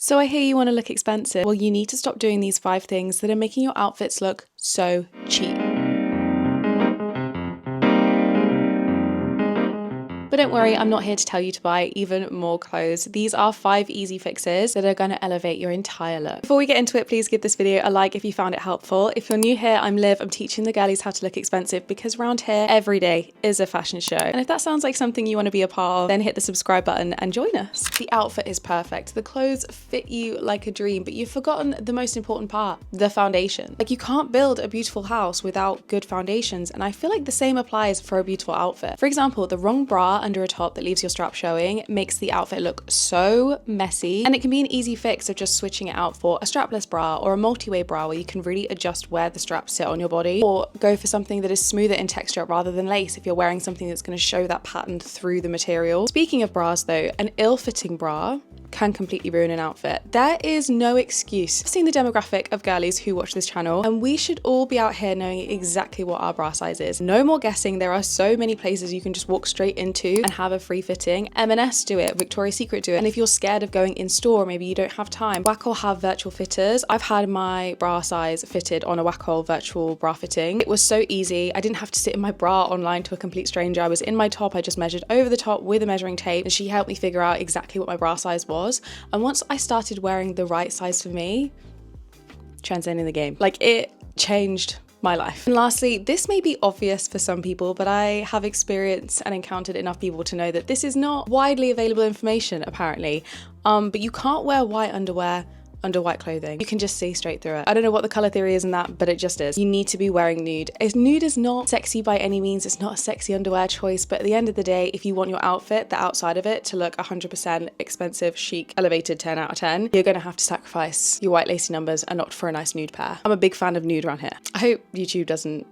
So I hear you want to look expensive. Well, you need to stop doing these 5 things that are making your outfits look so cheap. But don't worry, I'm not here to tell you to buy even more clothes. These are 5 easy fixes that are going to elevate your entire look. Before we get into it, please give this video a like if you found it helpful. If you're new here, I'm Liv. I'm teaching the girlies how to look expensive because around here, every day is a fashion show. And if that sounds like something you want to be a part of, then hit the subscribe button and join us. The outfit is perfect. The clothes fit you like a dream, but you've forgotten the most important part, the foundation. Like, you can't build a beautiful house without good foundations. And I feel like the same applies for a beautiful outfit. For example, the wrong bra under a top that leaves your strap showing makes the outfit look so messy, and it can be an easy fix of just switching it out for a strapless bra or a multi-way bra where you can really adjust where the straps sit on your body, or go for something that is smoother in texture rather than lace if you're wearing something that's going to show that pattern through the material. Speaking of bras though, an ill-fitting bra can completely ruin an outfit. There is no excuse. I've seen the demographic of girlies who watch this channel, and we should all be out here knowing exactly what our bra size is. No more guessing. There are so many places you can just walk straight into and have a free fitting. M&S do it, Victoria's Secret do it, and if you're scared of going in store, maybe you don't have time, Wacol have virtual fitters. I've had my bra size fitted on a Wacol virtual bra fitting. It was so easy. I didn't have to sit in my bra online to a complete stranger. I was in my top. I just measured over the top with a measuring tape, and she helped me figure out exactly what my bra size was. And once I started wearing the right size for me, transcending the game. Like, it changed my life. And lastly, this may be obvious for some people, but I have experienced and encountered enough people to know that this is not widely available information, apparently. But you can't wear white underwear under white clothing. You can just see straight through it. I don't know what the color theory is in that, but it just is. You need to be wearing nude. Nude is not sexy by any means. It's not a sexy underwear choice, but at the end of the day, if you want your outfit, the outside of it, to look 100% expensive, chic, elevated 10 out of 10, you're gonna have to sacrifice your white lacy numbers and opt for a nice nude pair. I'm a big fan of nude around here. I hope YouTube doesn't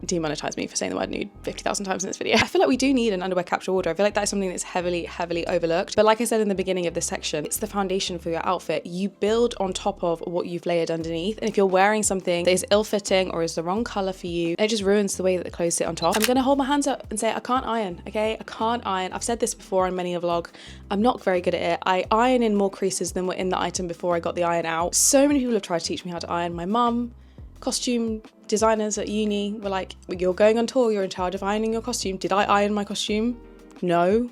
demonetize me for saying the word nude 50,000 times in this video. I feel like we do need an underwear capsule wardrobe. I feel like that is something that's heavily overlooked. But like I said in the beginning of this section, it's the foundation for your outfit. You build on top of what you've layered underneath. And if you're wearing something that is ill-fitting or is the wrong color for you, it just ruins the way that the clothes sit on top. I'm gonna hold my hands up and say I can't iron, okay? I can't iron. I've said this before on many a vlog. I'm not very good at it. I iron in more creases than were in the item before I got the iron out. So many people have tried to teach me how to iron. My mum, costume designers at uni were like, you're going on tour, you're in charge of ironing your costume. Did I iron my costume? No.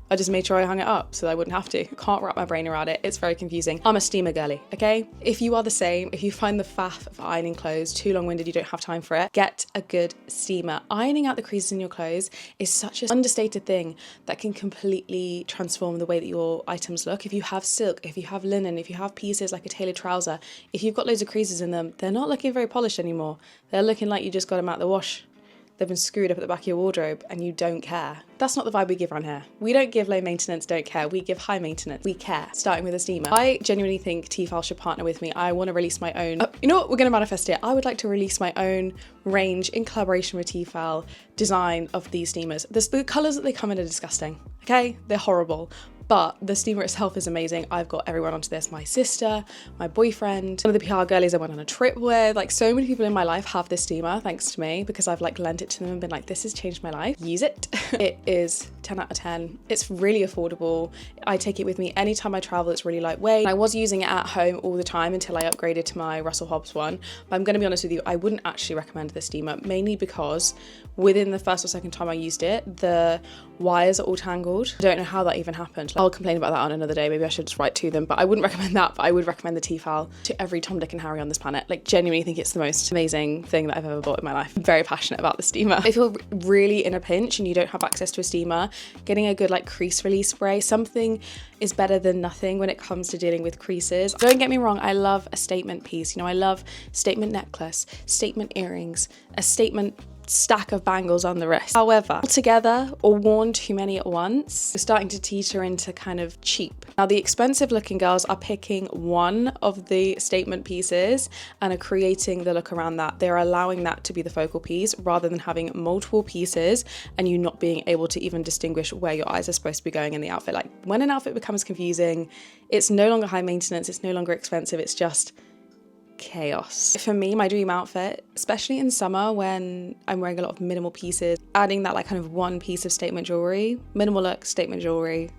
I just made sure I hung it up so that I wouldn't have to. Can't wrap my brain around it. It's very confusing. I'm a steamer girly, okay? If you are the same, if you find the faff of ironing clothes too long-winded, you don't have time for it, get a good steamer. Ironing out the creases in your clothes is such an understated thing that can completely transform the way that your items look. If you have silk, if you have linen, if you have pieces like a tailored trouser, if you've got loads of creases in them, they're not looking very polished anymore. They're looking like you just got them out the wash. They've been screwed up at the back of your wardrobe and you don't care. That's not the vibe we give around here. We don't give low maintenance, don't care. We give high maintenance, we care. Starting with a steamer. I genuinely think Tefal should partner with me. I want to release my own, you know what, we're gonna manifest it. I would like to release my own range in collaboration with Tefal design of these steamers. The colors that they come in are disgusting, okay? They're horrible. But the steamer itself is amazing. I've got everyone onto this. My sister, my boyfriend, one of the PR girlies I went on a trip with. Like, so many people in my life have this steamer thanks to me because I've like lent it to them and been like, this has changed my life. Use it. It is 10 out of 10. It's really affordable. I take it with me anytime I travel. It's really lightweight. I was using it at home all the time until I upgraded to my Russell Hobbs one. But I'm gonna be honest with you, I wouldn't actually recommend this steamer, mainly because within the first or second time I used it, the wires are all tangled. I don't know how that even happened. I'll complain about that on another day. Maybe I should just write to them, but I wouldn't recommend that. But I would recommend the Tefal to every Tom, Dick and Harry on this planet. Like, genuinely think it's the most amazing thing that I've ever bought in my life. I'm very passionate about the steamer. If you're really in a pinch and you don't have access to a steamer, getting a good like crease release spray, something is better than nothing when it comes to dealing with creases. Don't get me wrong, I love a statement piece. You know, I love statement necklace, statement earrings, a statement stack of bangles on the wrist. However, together or worn too many at once, we're starting to teeter into kind of cheap. Now, the expensive looking girls are picking one of the statement pieces and are creating the look around that. They're allowing that to be the focal piece rather than having multiple pieces and you not being able to even distinguish where your eyes are supposed to be going in the outfit. Like, when an outfit becomes confusing, it's no longer high maintenance, it's no longer expensive, it's just chaos. For me, my dream outfit, especially in summer when I'm wearing a lot of minimal pieces, adding that like kind of one piece of statement jewelry, minimal look, statement jewelry,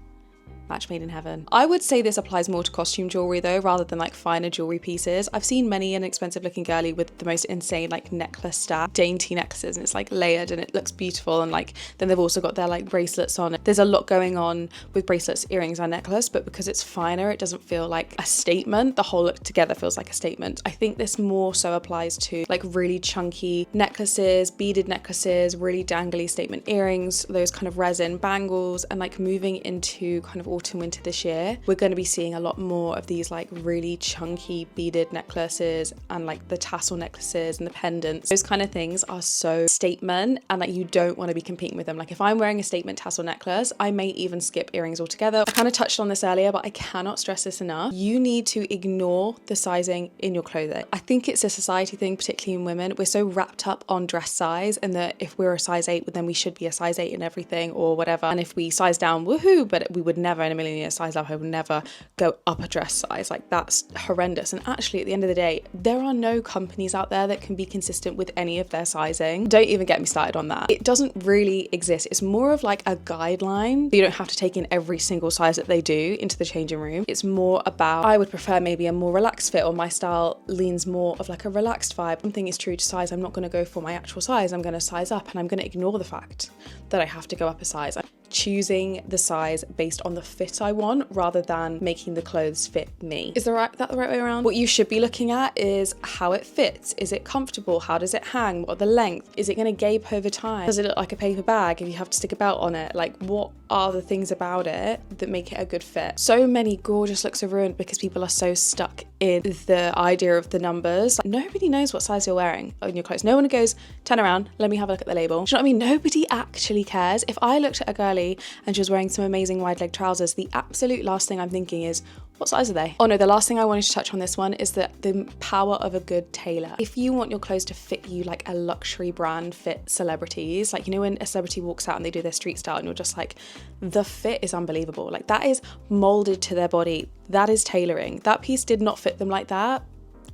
Match made in heaven. I would say this applies more to costume jewelry though, rather than like finer jewelry pieces. I've seen many an expensive looking girly with the most insane like necklace stack, dainty necklaces, and it's like layered and it looks beautiful, and like then they've also got their like bracelets on. There's a lot going on with bracelets, earrings and necklace, but because it's finer it doesn't feel like a statement. The whole look together feels like a statement. I think this more so applies to like really chunky necklaces, beaded necklaces, really dangly statement earrings, those kind of resin bangles, and like moving into kind of autumn winter this year, we're going to be seeing a lot more of these like really chunky beaded necklaces and like the tassel necklaces and the pendants. Those kind of things are so statement, and like you don't want to be competing with them. Like if I'm wearing a statement tassel necklace, I may even skip earrings altogether. I kind of touched on this earlier, but I cannot stress this enough. You need to ignore the sizing in your clothing. I think it's a society thing, particularly in women. We're so wrapped up on dress size, and that if we're a size 8, then we should be a size 8 in everything or whatever. And if we size down, woohoo, but we would never in a million years size up. I would never go up a dress size. Like that's horrendous. And actually at the end of the day, there are no companies out there that can be consistent with any of their sizing. Don't even get me started on that. It doesn't really exist. It's more of like a guideline. You don't have to take in every single size that they do into the changing room. It's more about, I would prefer maybe a more relaxed fit, or my style leans more of like a relaxed vibe. Something is true to size. I'm not going to go for my actual size. I'm going to size up, and I'm going to ignore the fact that I have to go up a size. I'm choosing the size based on the fit I want rather than making the clothes fit me. Is that the right way around? What you should be looking at is how it fits. Is it comfortable? How does it hang? What are the length? Is it going to gape over time? Does it look like a paper bag if you have to stick a belt on it? Like what are the things about it that make it a good fit? So many gorgeous looks are ruined because people are so stuck in the idea of the numbers. Like, nobody knows what size you're wearing on your clothes. No one goes, turn around, let me have a look at the label. Do you know what I mean? Nobody actually cares. If I looked at a girlie and she was wearing some amazing wide leg trousers, the absolute last thing I'm thinking is, what size are they? Oh no, the last thing I wanted to touch on this one is that the power of a good tailor. If you want your clothes to fit you like a luxury brand fit celebrities, like, you know, when a celebrity walks out and they do their street style and you're just like, the fit is unbelievable. Like that is molded to their body. That is tailoring. That piece did not fit them like that.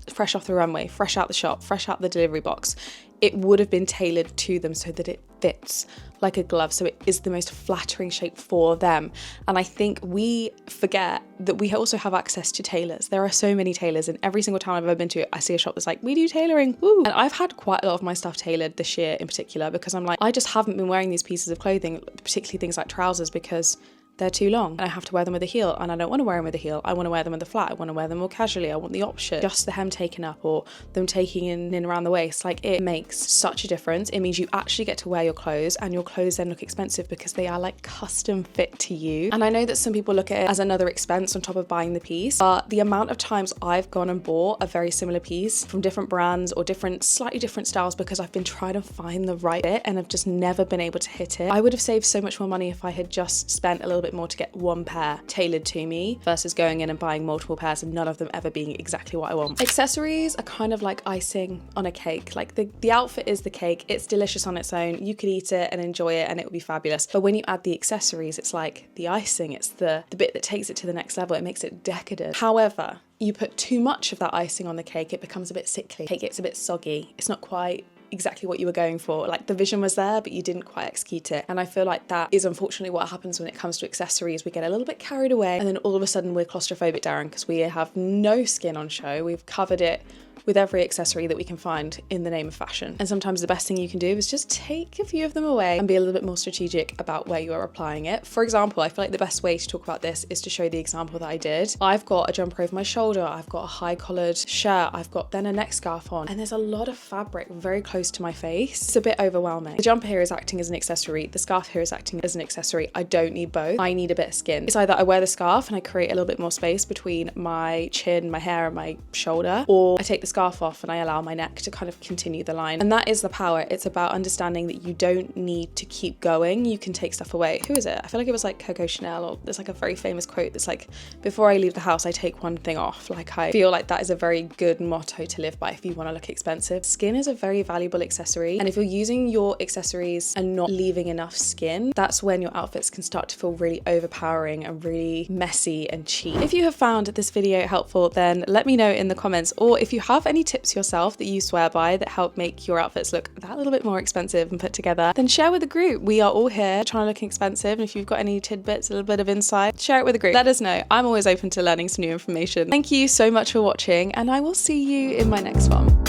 Fresh off the runway, fresh out the shop, fresh out the delivery box. It would have been tailored to them so that it fits like a glove, so it is the most flattering shape for them. And I think we forget that we also have access to tailors. There are so many tailors, and every single time I've ever been to it, I see a shop that's like, we do tailoring, woo. And I've had quite a lot of my stuff tailored this year in particular, because I'm like, I just haven't been wearing these pieces of clothing, particularly things like trousers, because they're too long and I have to wear them with a heel, and I don't want to wear them with a heel. I want to wear them with a flat. I want to wear them more casually. I want the option, just the hem taken up or them taking in around the waist. Like, it makes such a difference. It means you actually get to wear your clothes, and your clothes then look expensive because they are like custom fit to you. And I know that some people look at it as another expense on top of buying the piece, but the amount of times I've gone and bought a very similar piece from different brands or slightly different styles because I've been trying to find the right fit and I've just never been able to hit it. I would have saved so much more money if I had just spent a little bit more to get one pair tailored to me versus going in and buying multiple pairs and none of them ever being exactly what I want. Accessories are kind of like icing on a cake. Like the outfit is the cake. It's delicious on its own. You could eat it and enjoy it and it would be fabulous. But when you add the accessories, it's like the icing. It's the bit that takes it to the next level. It makes it decadent. However, you put too much of that icing on the cake, it becomes a bit sickly. Cake gets a bit soggy. It's not quite exactly what you were going for. Like, the vision was there, but you didn't quite execute it. And I feel like that is unfortunately what happens when it comes to accessories. We get a little bit carried away and then all of a sudden we're claustrophobic, Darren, because we have no skin on show. We've covered it with every accessory that we can find in the name of fashion. And sometimes the best thing you can do is just take a few of them away and be a little bit more strategic about where you are applying it. For example, I feel like the best way to talk about this is to show the example that I did. I've got a jumper over my shoulder, I've got a high collared shirt, I've got then a neck scarf on, and there's a lot of fabric very close to my face. It's a bit overwhelming. The jumper here is acting as an accessory, the scarf here is acting as an accessory. I don't need both. I need a bit of skin. It's either I wear the scarf and I create a little bit more space between my chin, my hair, and my shoulder, or I take the scarf off and I allow my neck to kind of continue the line. And that is the power. It's about understanding that you don't need to keep going. You can take stuff away. Who is it? I feel like it was like Coco Chanel, or there's like a very famous quote that's like, before I leave the house, I take one thing off. Like, I feel like that is a very good motto to live by if you want to look expensive. Skin is a very valuable accessory. And if you're using your accessories and not leaving enough skin, that's when your outfits can start to feel really overpowering and really messy and cheap. If you have found this video helpful, then let me know in the comments, or if you have have any tips yourself that you swear by that help make your outfits look that little bit more expensive and put together, then share with the group. We are all here trying to look expensive, and if you've got any tidbits, a little bit of insight, share it with the group. Let us know. I'm always open to learning some new information. Thank you so much for watching, and I will see you in my next one.